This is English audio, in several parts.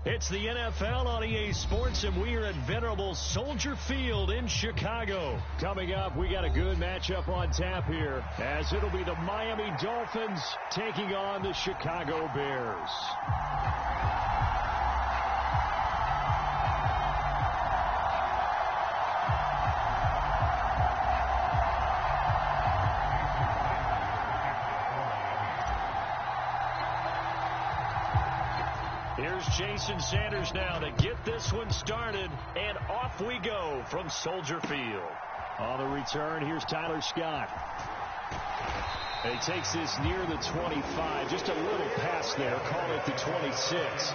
It's the NFL on EA Sports, and we are at venerable Soldier Field in Chicago. Coming up, we got a good matchup on tap here, as it'll be the Miami Dolphins taking on the Chicago Bears. Here's Jason Sanders now to get this one started, and off we go from Soldier Field. On the return, here's Tyler Scott. He takes this near the 25, just a little pass there, call it the 26.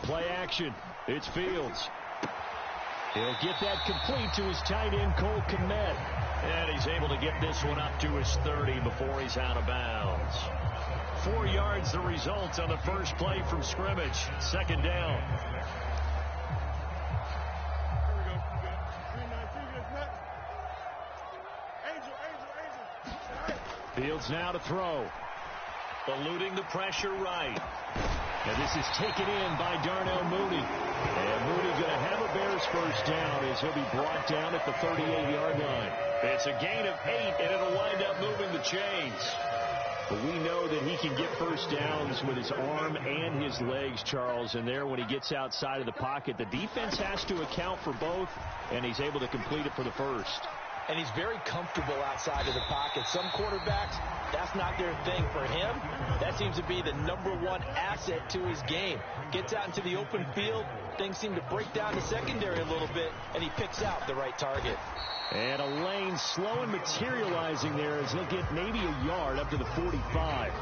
Play action. It's Fields. He'll get that complete to his tight end, Cole Kmet. And he's able to get this one up to his 30 before he's out of bounds. 4 yards the result on the first play from scrimmage. Second down. Fields now to throw. Eluding the pressure right. And this is taken in by Darnell Mooney. And Mooney going to have a Bears first down as he'll be brought down at the 38-yard line. It's a gain of 8, and it'll wind up moving the chains. But we know that he can get first downs with his arm and his legs, Charles. And there, when he gets outside of the pocket, the defense has to account for both, and he's able to complete it for the first. And he's very comfortable outside of the pocket. Some quarterbacks, that's not their thing. For him, that seems to be the #1 asset to his game. Gets out into the open field, things seem to break down the secondary a little bit, and he picks out the right target. And a lane slow and materializing there as he'll get maybe a yard up to the 45.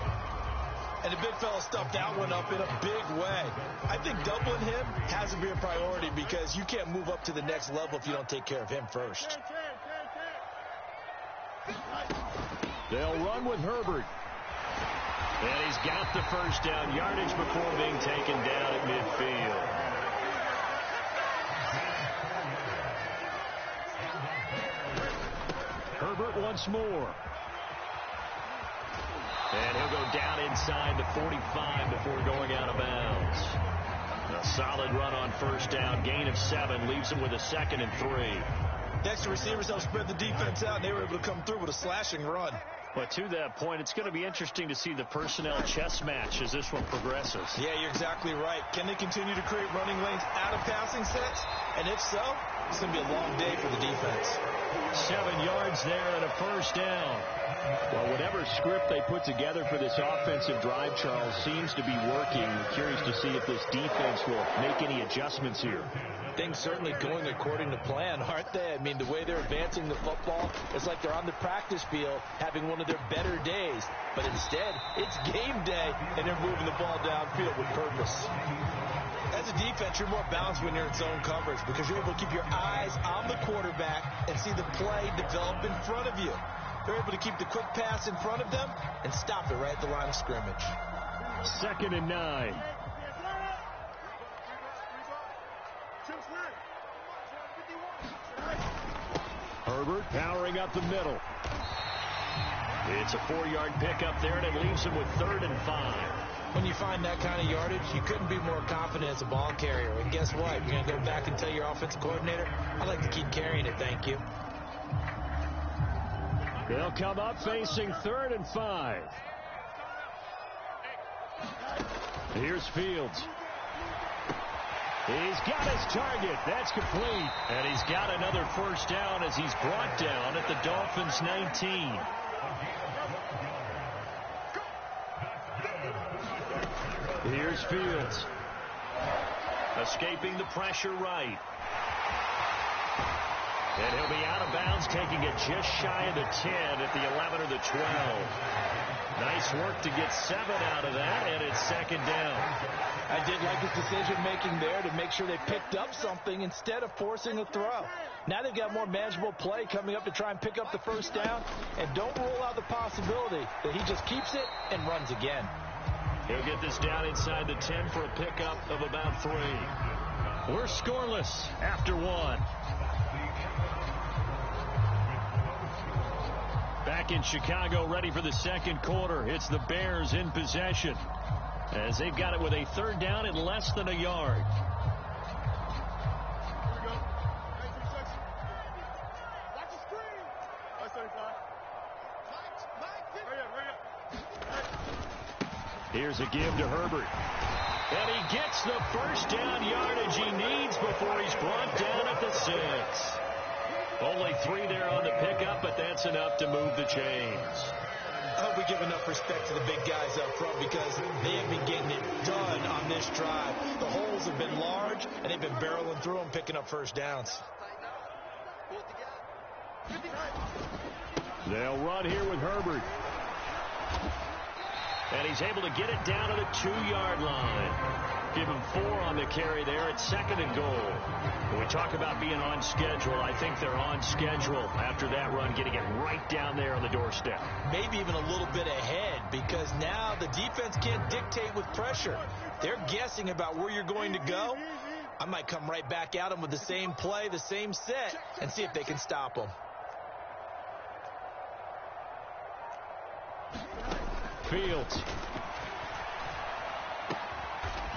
And the big fella stuffed that one up in a big way. I think doubling him has to be a priority because you can't move up to the next level if you don't take care of him first. They'll run with Herbert. And he's got the first down yardage before being taken down at midfield. Herbert once more. And he'll go down inside the 45 before going out of bounds. A solid run on first down. Gain of 7 leaves him with a 2nd and 3. The extra receivers helped spread the defense out, and they were able to come through with a slashing run. But to that point, it's going to be interesting to see the personnel chess match as this one progresses. Yeah, you're exactly right. Can they continue to create running lanes out of passing sets? And if so, it's going to be a long day for the defense. 7 yards there and a first down. Well, whatever script they put together for this offensive drive, Charles, seems to be working. I'm curious to see if this defense will make any adjustments here. Things certainly going according to plan, aren't they? I mean, the way they're advancing the football, it's like they're on the practice field having one of their better days. But instead, it's game day, and they're moving the ball downfield with purpose. As a defense, you're more balanced when you're in zone coverage because you're able to keep your eyes on the quarterback and see the play develop in front of you. They're able to keep the quick pass in front of them and stop it right at the line of scrimmage. 2nd and 9. Herbert powering up the middle. It's a 4-yard pickup there, and it leaves him with 3rd and 5. When you find that kind of yardage, you couldn't be more confident as a ball carrier. And guess what? You're going to go back and tell your offensive coordinator, I'd like to keep carrying it, thank you. They'll come up facing 3rd and 5. Here's Fields. He's got his target. That's complete. And he's got another first down as he's brought down at the Dolphins' 19. Here's Fields. Escaping the pressure right. And he'll be out of bounds, taking it just shy of the 10 at the 11 or the 12. Nice work to get 7 out of that, and it's second down. I did like his decision-making there to make sure they picked up something instead of forcing a throw. Now they've got more manageable play coming up to try and pick up the first down, and don't rule out the possibility that he just keeps it and runs again. He'll get this down inside the 10 for a pickup of about 3. We're scoreless after 1. Back in Chicago, ready for the second quarter. It's the Bears in possession, as they've got it with a third down and less than a yard. Here's a give to Herbert. And he gets the first down yardage he needs before he's brought down at the 6. Only 3 there on the pickup, but that's enough to move the chains. I hope we give enough respect to the big guys up front, because they have been getting it done on this drive. The holes have been large, and they've been barreling through them, picking up first downs. They'll run here with Herbert. And he's able to get it down to the 2-yard line. Give him 4 on the carry there at second and goal. When we talk about being on schedule, I think they're on schedule after that run, getting it right down there on the doorstep. Maybe even a little bit ahead, because now the defense can't dictate with pressure. They're guessing about where you're going to go. I might come right back at them with the same play, the same set, and see if they can stop them. Fields.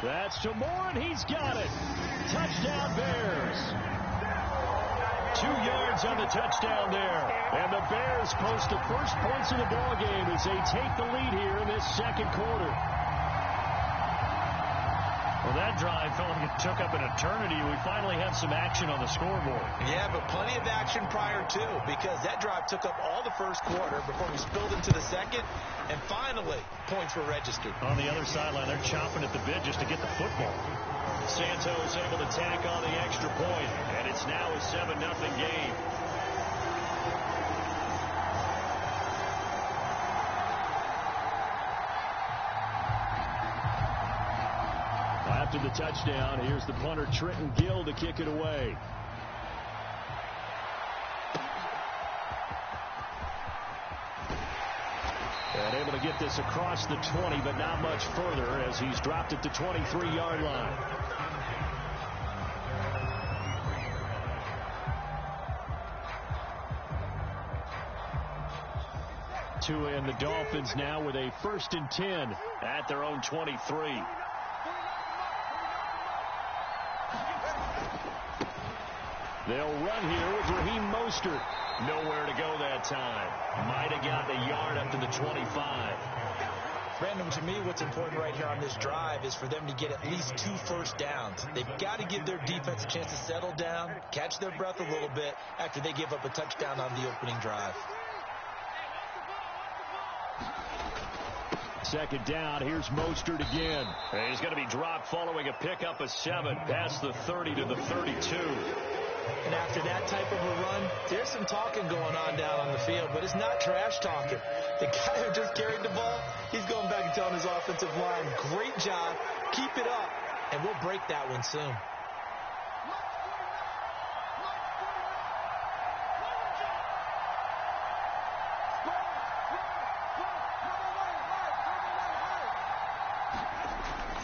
That's to Moore, and he's got it. Touchdown, Bears. 2 yards on the touchdown there. And the Bears post the first points of the ballgame as they take the lead here in this second quarter. Well, that drive felt like it took up an eternity. We finally have some action on the scoreboard. Yeah, but plenty of action prior to, because that drive took up all the first quarter before we spilled into the second, and finally, points were registered. On the other sideline, they're chomping at the bit just to get the football. Santos able to tack on the extra point, and it's now a 7-0 game. After the touchdown, here's the punter Trenton Gill to kick it away. And able to get this across the 20, but not much further as he's dropped at the 23-yard line. Tua and the Dolphins now with a 1st and 10 at their own 23. They'll run here with Raheem Mostert. Nowhere to go that time. Might have gotten a yard up to the 25. Brandon, to me, what's important right here on this drive is for them to get at least 2 first downs. They've got to give their defense a chance to settle down, catch their breath a little bit after they give up a touchdown on the opening drive. Second down, here's Mostert again. And he's going to be dropped following a pickup of 7 past the 30 to the 32. And after that type of a run, there's some talking going on down on the field, but it's not trash talking. The guy who just carried the ball, he's going back and telling his offensive line, great job, keep it up, and we'll break that one soon.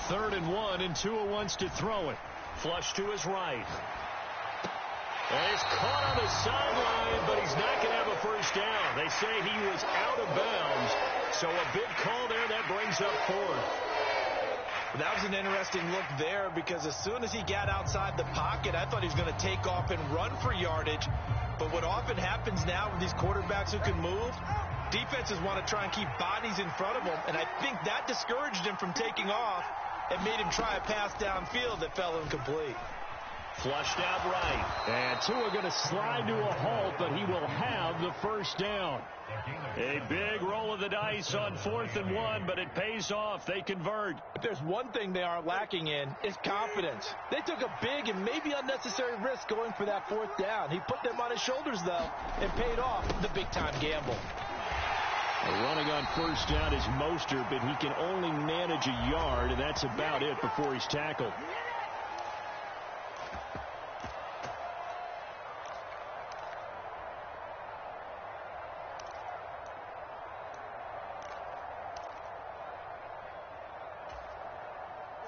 Third and 1, and Tua wants to throw it. Flush to his right. And he's caught on the sideline, but he's not going to have a first down. They say he was out of bounds, so a big call there. That brings up 4th. That was an interesting look there, because as soon as he got outside the pocket, I thought he was going to take off and run for yardage. But what often happens now with these quarterbacks who can move, defenses want to try and keep bodies in front of them, and I think that discouraged him from taking off and made him try a pass downfield that fell incomplete. Flushed out right. And Tua going to slide to a halt, but he will have the first down. A big roll of the dice on 4th and 1, but it pays off. They convert. If there's one thing they aren't lacking in, it's confidence. They took a big and maybe unnecessary risk going for that 4th down. He put them on his shoulders, though, and paid off the big-time gamble. Running on 1st down is Mostert, but he can only manage a yard, and that's about it before he's tackled.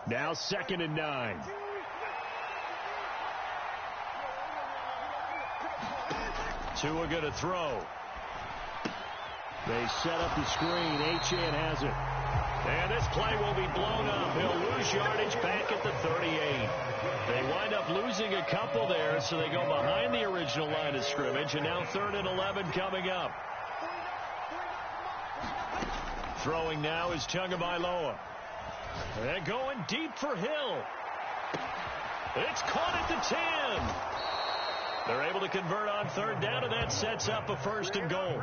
Now 2nd and 9. Tua going to throw. They set up the screen. Achane has it. And this play will be blown up. He'll lose yardage back at the 38. They wind up losing a couple there, so they go behind the original line of scrimmage, and now 3rd and 11 coming up. Throwing now is Tagovailoa. And going deep for Hill. It's caught at the 10. They're able to convert on 3rd down, and that sets up a 1st and goal.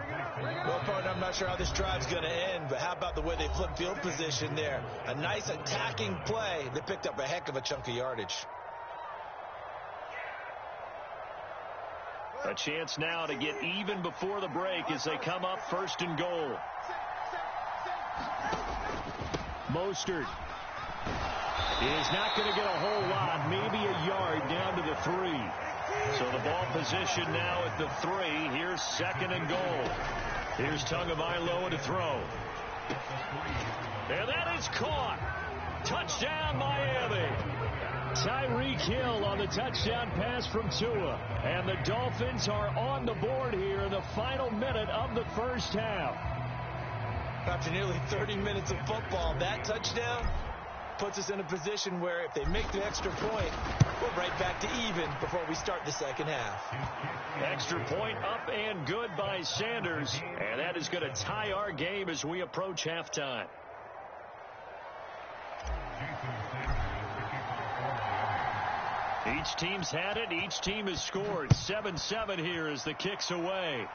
Well, partner, I'm not sure how this drive's going to end, but how about the way they flip field position there? A nice attacking play. They picked up a heck of a chunk of yardage. A chance now to get even before the break as they come up 1st and goal. Mostert is not going to get a whole lot, maybe a yard down to the 3. So the ball position now at the 3. Here's 2nd and goal. Here's Tagovailoa to throw. And that is caught. Touchdown, Miami. Tyreek Hill on the touchdown pass from Tua. And the Dolphins are on the board here in the final minute of the 1st half. After nearly 30 minutes of football, that touchdown puts us in a position where if they make the extra point, we're right back to even before we start the 2nd half. Extra point up and good by Sanders. And that is going to tie our game as we approach halftime. Each team's had it. Each team has scored. 7-7 here as the kick's away.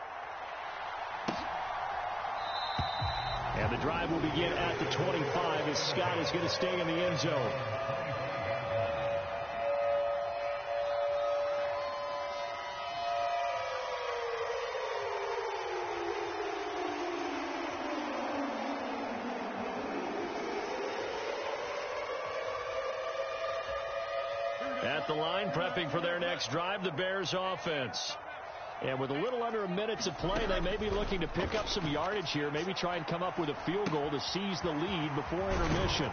And the drive will begin at the 25 as Scott is going to stay in the end zone. At the line, prepping for their next drive, the Bears offense. And with a little under a minute to play, they may be looking to pick up some yardage here, maybe try and come up with a field goal to seize the lead before intermission.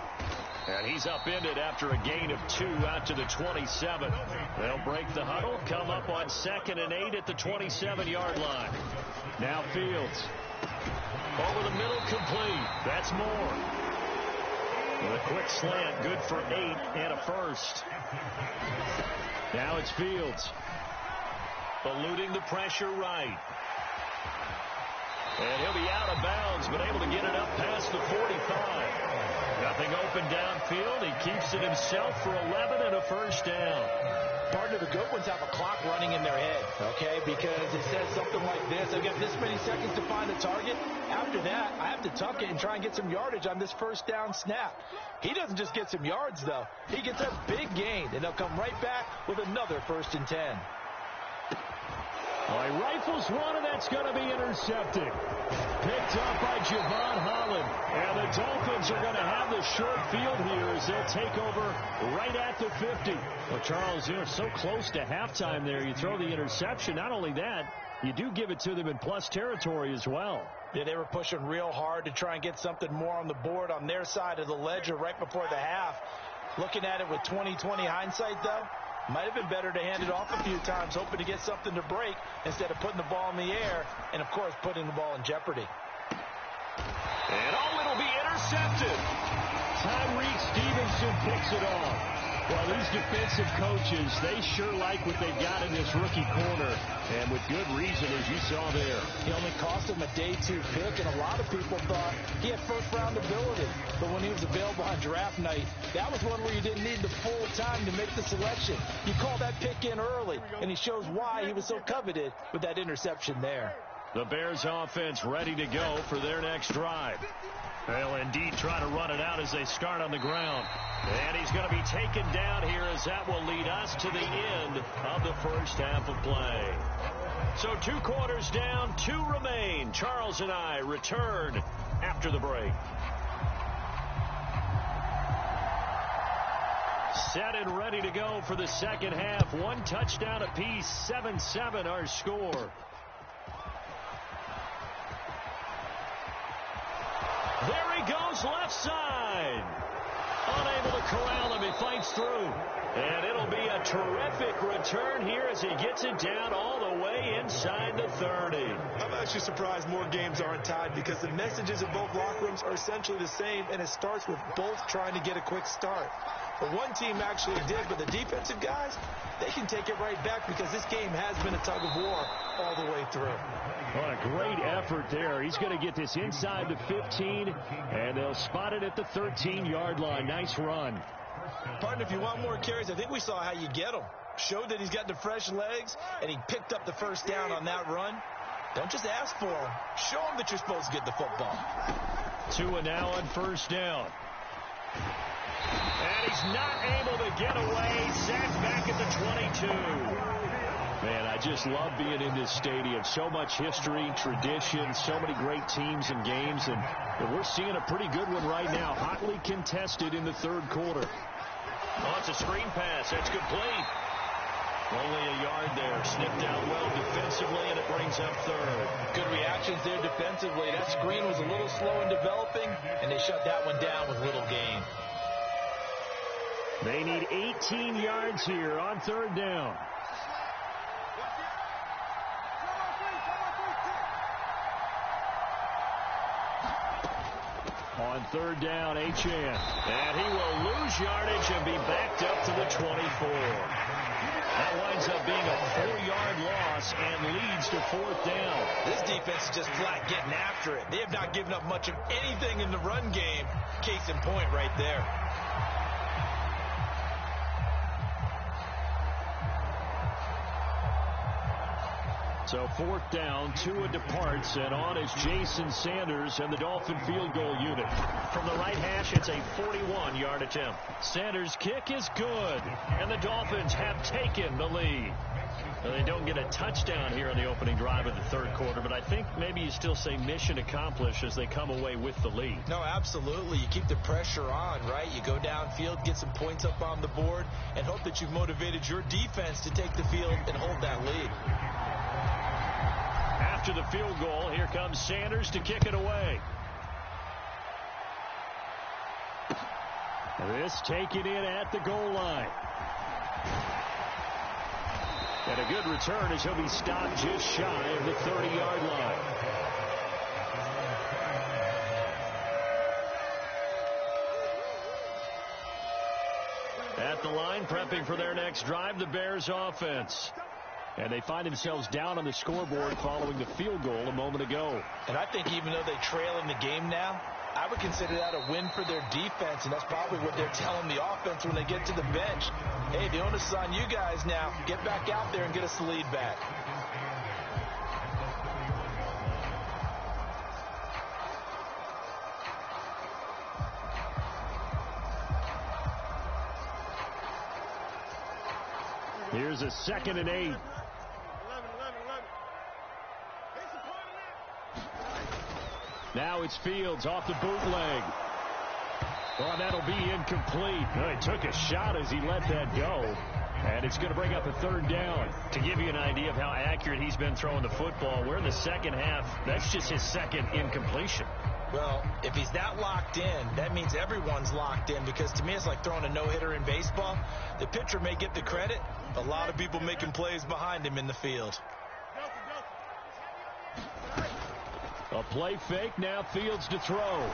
And he's upended after a gain of 2 out to the 27. They'll break the huddle, come up on 2nd and 8 at the 27-yard line. Now Fields. Over the middle, complete. That's Moore. With a quick slant, good for 8 and a first. Now it's Fields. Eluding the pressure right. And he'll be out of bounds, but able to get it up past the 45. Nothing open downfield. He keeps it himself for 11 and a first down. Partner, the good ones have a clock running in their head, okay? Because it says something like this. I've got this many seconds to find the target. After that, I have to tuck it and try and get some yardage on this first down snap. He doesn't just get some yards, though. He gets a big gain, and they'll come right back with another 1st and 10. Well, he rifles one, and that's going to be intercepted. Picked up by Javon Holland. And the Dolphins are going to have the short field here as they'll take over right at the 50. Well, Charles, you're so close to halftime there. You throw the interception. Not only that, you do give it to them in plus territory as well. Yeah, they were pushing real hard to try and get something more on the board on their side of the ledger right before the half. Looking at it with 20/20 hindsight, though, might have been better to hand it off a few times, hoping to get something to break instead of putting the ball in the air and, of course, putting the ball in jeopardy. And it'll be intercepted. Tyreek Stevenson picks it off. Well, these defensive coaches, they sure like what they've got in this rookie corner, and with good reason, as you saw there. He only cost him a day 2 pick, and a lot of people thought he had first-round ability. But when he was available on draft night, that was one where you didn't need the full time to make the selection. You call that pick in early, and he shows why he was so coveted with that interception there. The Bears offense ready to go for their next drive. They'll indeed try to run it out as they start on the ground. And he's going to be taken down here as that will lead us to the end of the first half of play. So 2 quarters down, 2 remain. Charles and I return after the break. Set and ready to go for the second half. 1 touchdown apiece, 7-7 our score. There he goes, left side. Unable to corral him. He fights through. And it'll be a terrific return here as he gets it down all the way inside the 30. I'm actually surprised more games aren't tied because the messages of both locker rooms are essentially the same, and it starts with both trying to get a quick start. But one team actually did, but the defensive guys, they can take it right back because this game has been a tug of war all the way through. What a great effort there. He's going to get this inside the 15, and they'll spot it at the 13-yard line. Nice run. Partner, if you want more carries, I think we saw how you get them. Showed that he's got the fresh legs, and he picked up the first down on that run. Don't just ask for him. Show him that you're supposed to get the football. Tua now on first down. And he's not able to get away. Sacked back at the 22. Man, I just love being in this stadium. So much history, tradition, so many great teams and games. And we're seeing a pretty good one right now. Hotly contested in the third quarter. Oh, it's a screen pass. That's complete. Only a yard there. Snipped out well defensively, and it brings up third. Good reactions there defensively. That screen was a little slow in developing, and they shut that one down with little gain. They need 18 yards here on third down. On third down, Achane. And he will lose yardage and be backed up to the 24. That winds up being a 4-yard loss and leads to fourth down. This defense is just flat getting after it. They have not given up much of anything in the run game. Case in point right there. So fourth down, Tua departs, and on is Jason Sanders and the Dolphin field goal unit. From the right hash, it's a 41-yard attempt. Sanders' kick is good, and the Dolphins have taken the lead. Well, they don't get a touchdown here on the opening drive of the third quarter, but I think maybe you still say mission accomplished as they come away with the lead. No, absolutely. You keep the pressure on, right? You go downfield, get some points up on the board, and hope that you've motivated your defense to take the field and hold that lead. After the field goal, here comes Sanders to kick it away. This taken in at the goal line. And a good return as he'll be stopped just shy of the 30-yard line. At the line, prepping for their next drive, the Bears offense. And they find themselves down on the scoreboard following the field goal a moment ago. And I think even though they trail in the game now, I would consider that a win for their defense, and that's probably what they're telling the offense when they get to the bench. Hey, the onus is on you guys now. Get back out there and get us the lead back. Here's a 2nd and 8. Now it's Fields off the bootleg. Well, that'll be incomplete. Well, he took a shot as he let that go. And it's going to bring up a third down. To give you an idea of how accurate he's been throwing the football, we're in the second half. That's just his second incompletion. Well, if he's that locked in, that means everyone's locked in, because to me it's like throwing a no-hitter in baseball. The pitcher may get the credit, a lot of people making plays behind him in the field. A play fake, now Fields to throw.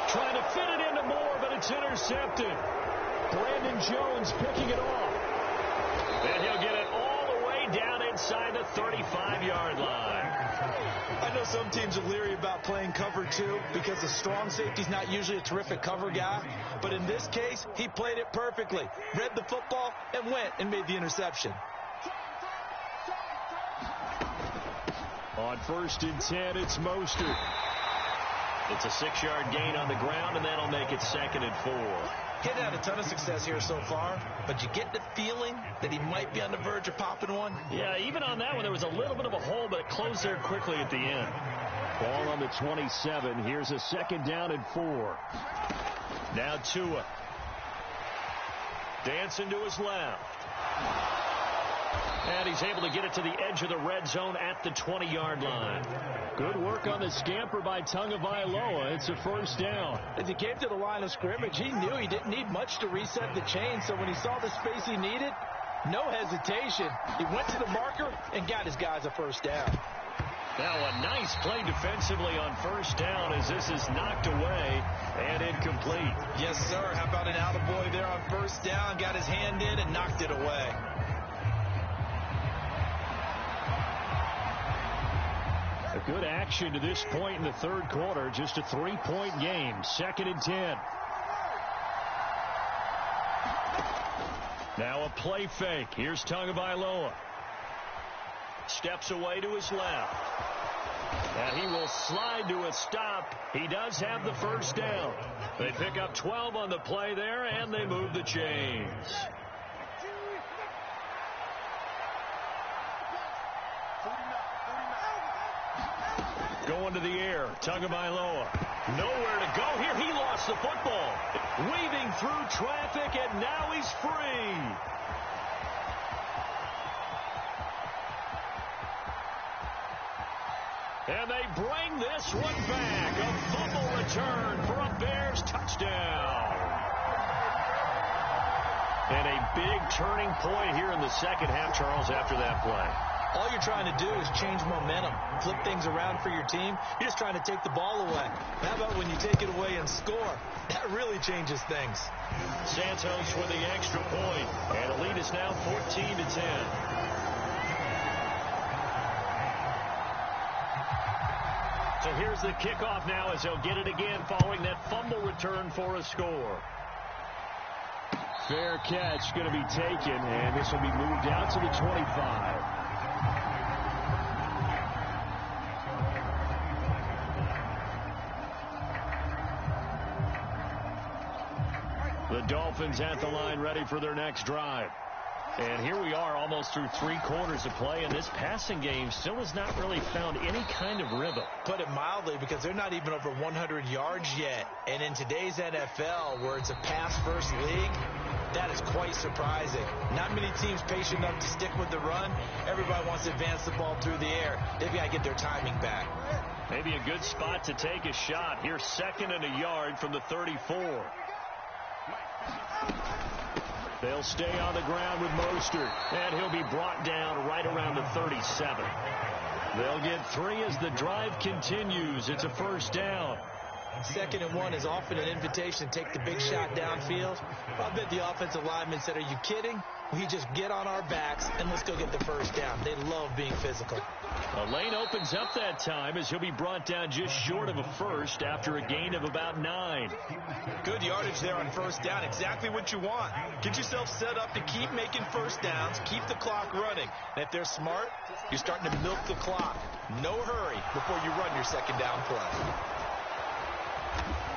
Trying to fit it into Moore, but it's intercepted. Brandon Jones picking it off. And he'll get it all the way down inside the 35-yard line. I know some teams are leery about playing cover 2 because the strong safety's not usually a terrific cover guy. But in this case, he played it perfectly. Read the football and went and made the interception. On 1st and 10, it's Mostert. It's a 6-yard gain on the ground, and that'll make it 2nd and 4. Getting had a ton of success here so far, but you get the feeling that he might be on the verge of popping one. Yeah, even on that one, there was a little bit of a hole, but it closed there quickly at the end. Ball on the 27. Here's a 2nd down and 4. Now Tua. Dancing to his left. And he's able to get it to the edge of the red zone at the 20-yard line. Good work on the scamper by Tagovailoa. It's a 1st down. As he came to the line of scrimmage, he knew he didn't need much to reset the chain, so when he saw the space he needed, no hesitation. He went to the marker and got his guys a 1st down. Now a nice play defensively on 1st down as this is knocked away and incomplete. Yes, sir. How about an attaboy there on 1st down? Got his hand in and knocked it away. A good action to this point in the 3rd quarter. Just a 3-point game. 2nd and 10. Now a play fake. Here's Tagovailoa. Steps away to his left. And he will slide to a stop. He does have the 1st down. They pick up 12 on the play there, and they move the chains. Going to the air. Tagovailoa. Nowhere to go here. He lost the football. Weaving through traffic, and now he's free. And they bring this one back. A fumble return for a Bears touchdown. And a big turning point here in the 2nd half, Charles, after that play. All you're trying to do is change momentum, flip things around for your team. You're just trying to take the ball away. How about when you take it away and score? That really changes things. Santos with the extra point, and the lead is now 14-10. So here's the kickoff now as they'll get it again following that fumble return for a score. Fair catch going to be taken, and this will be moved out to the 25. The Dolphins at the line ready for their next drive. And here we are almost through 3 quarters of play, and this passing game still has not really found any kind of rhythm. Put it mildly, because they're not even over 100 yards yet. And in today's NFL, where it's a pass-first league, that is quite surprising. Not many teams patient enough to stick with the run. Everybody wants to advance the ball through the air. They've got to get their timing back. Maybe a good spot to take a shot. Here's 2nd and a yard from the 34. They'll stay on the ground with Mostert, and he'll be brought down right around the 37. They'll get 3 as the drive continues. It's a 1st down. 2nd and 1 is often an invitation to take the big shot downfield. I bet the offensive lineman said, "Are you kidding? We just get on our backs and let's go get the 1st down." They love being physical. A lane opens up that time as he'll be brought down just short of a 1st after a gain of about 9. Good yardage there on 1st down. Exactly what you want. Get yourself set up to keep making 1st downs, keep the clock running. And if they're smart, you're starting to milk the clock. No hurry before you run your 2nd down play.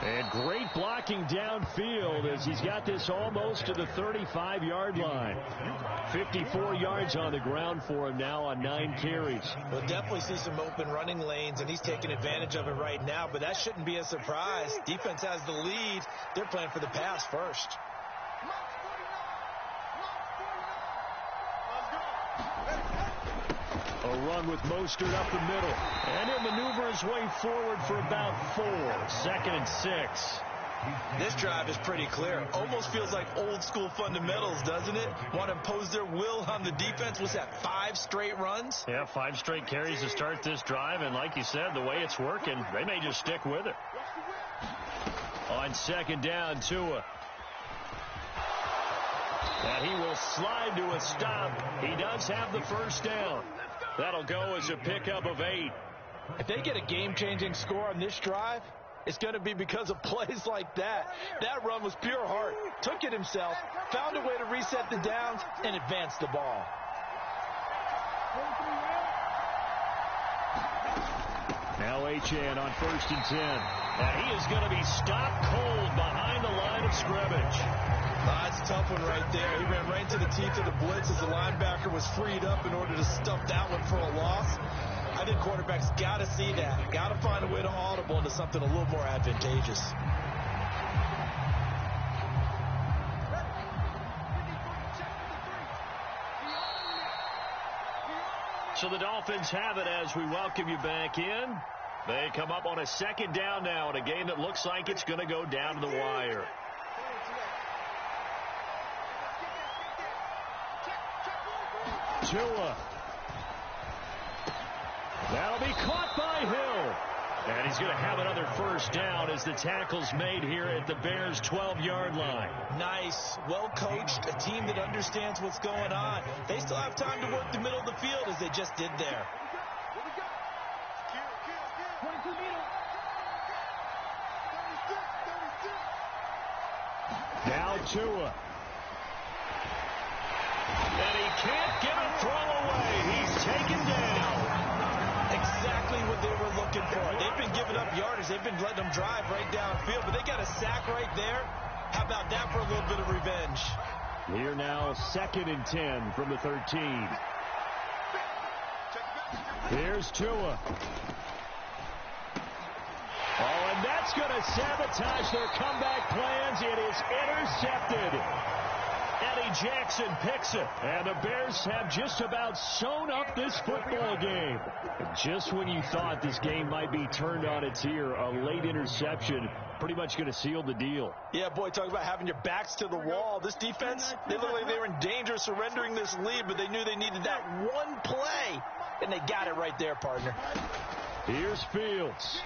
And great blocking downfield as he's got this almost to the 35-yard line. 54 yards on the ground for him now on 9 carries. We'll definitely see some open running lanes, and he's taking advantage of it right now, but that shouldn't be a surprise. Defense has the lead. They're playing for the pass first. A run with Mostert up the middle. And he'll maneuver his way forward for about 4. 2nd and 6. This drive is pretty clear. Almost feels like old school fundamentals, doesn't it? Want to impose their will on the defense. What's that, 5 straight runs? Yeah, 5 straight carries to start this drive. And like you said, the way it's working, they may just stick with it. On second down, Tua. And he will slide to a stop. He does have the first down. That'll go as a pickup of 8. If they get a game-changing score on this drive, it's going to be because of plays like that. That run was pure heart. Took it himself, found a way to reset the downs, and advance the ball. Now Achane on 1st and 10. And he is going to be stopped cold behind the line of scrimmage. That's a tough one right there. He ran right into the teeth of the blitz as the linebacker was freed up in order to stuff that one for a loss. I think quarterbacks got to see that. Got to find a way to audible into something a little more advantageous. So the Dolphins have it as we welcome you back in. They come up on a second down now in a game that looks like it's going to go down to the wire. Tua. That'll be caught by Hill. And he's going to have another first down as the tackle's made here at the Bears' 12-yard line. Nice. Well-coached. A team that understands what's going on. They still have time to work the middle of the field as they just did there. Now Tua. And he can't get a throw away. He's taken down. Exactly what they were looking for. They've been giving up yardage. They've been letting them drive right downfield, but they got a sack right there. How about that for a little bit of revenge? Here now, 2nd and 10 from the 13. Here's Tua. Oh, and that's going to sabotage their comeback plans. It is intercepted. Eddie Jackson picks it, and the Bears have just about sewn up this football game. Just when you thought this game might be turned on its ear, a late interception pretty much going to seal the deal. Yeah, boy, talk about having your backs to the wall. This defense, they look like they were in danger of surrendering this lead, but they knew they needed that one play, and they got it right there, partner. Here's Fields.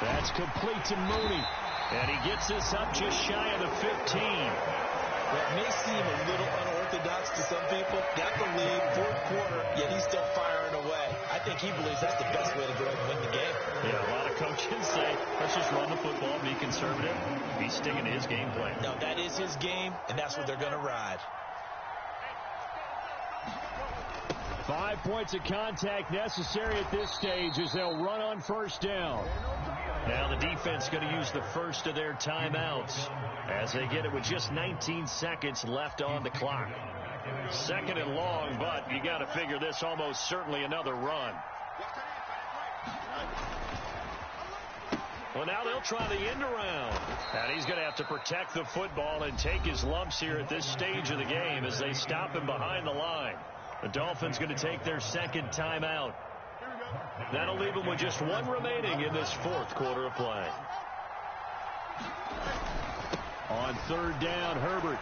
That's complete to Mooney. And he gets this up just shy of the 15. Well, it may seem a little unorthodox to some people. Got the lead, 4th quarter, yet he's still firing away. I think he believes that's the best way to go and win the game. Yeah, a lot of coaches say, let's just run the football, be conservative. He's sticking to his game plan. No, that is his game, and that's what they're going to ride. 5 points of contact necessary at this stage as they'll run on first down. Now the defense going to use the first of their timeouts as they get it with just 19 seconds left on the clock. 2nd and long, but you got to figure this almost certainly another run. Well, now they'll try the end around. And he's going to have to protect the football and take his lumps here at this stage of the game as they stop him behind the line. The Dolphins going to take their 2nd timeout. That'll leave them with just one remaining in this 4th quarter of play. On 3rd down, Herbert.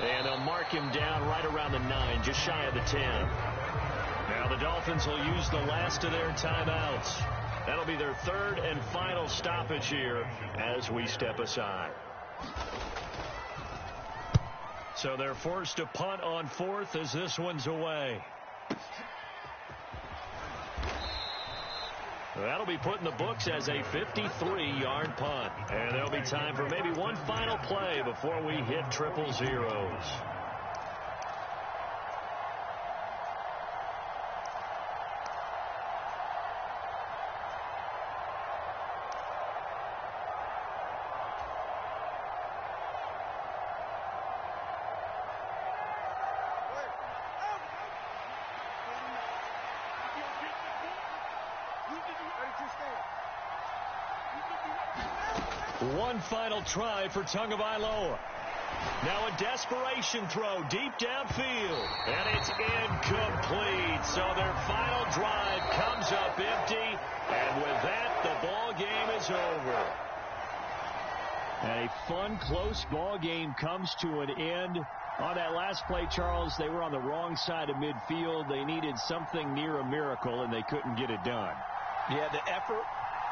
And they'll mark him down right around the 9, just shy of the 10. Now the Dolphins will use the last of their timeouts. That'll be their 3rd and final stoppage here as we step aside. So they're forced to punt on 4th as this one's away. That'll be put in the books as a 53-yard punt. And there'll be time for maybe one final play before we hit triple zeros. One final try for Tagovailoa. Now a desperation throw deep downfield. And it's incomplete. So their final drive comes up empty. And with that, the ball game is over. And a fun, close ball game comes to an end. On that last play, Charles, they were on the wrong side of midfield. They needed something near a miracle, and they couldn't get it done. Yeah, the effort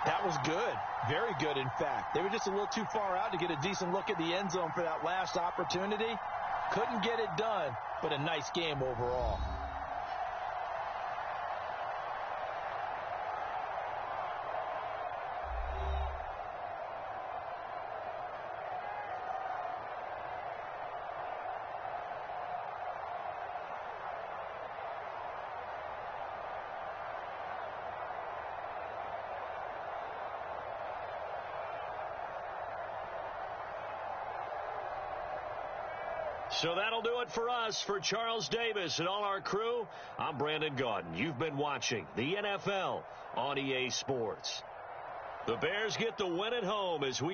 That was good. Very good, in fact. They were just a little too far out to get a decent look at the end zone for that last opportunity. Couldn't get it done, but a nice game overall. So that'll do it for us. For Charles Davis and all our crew, I'm Brandon Gaudin. You've been watching the NFL on EA Sports. The Bears get the win at home as we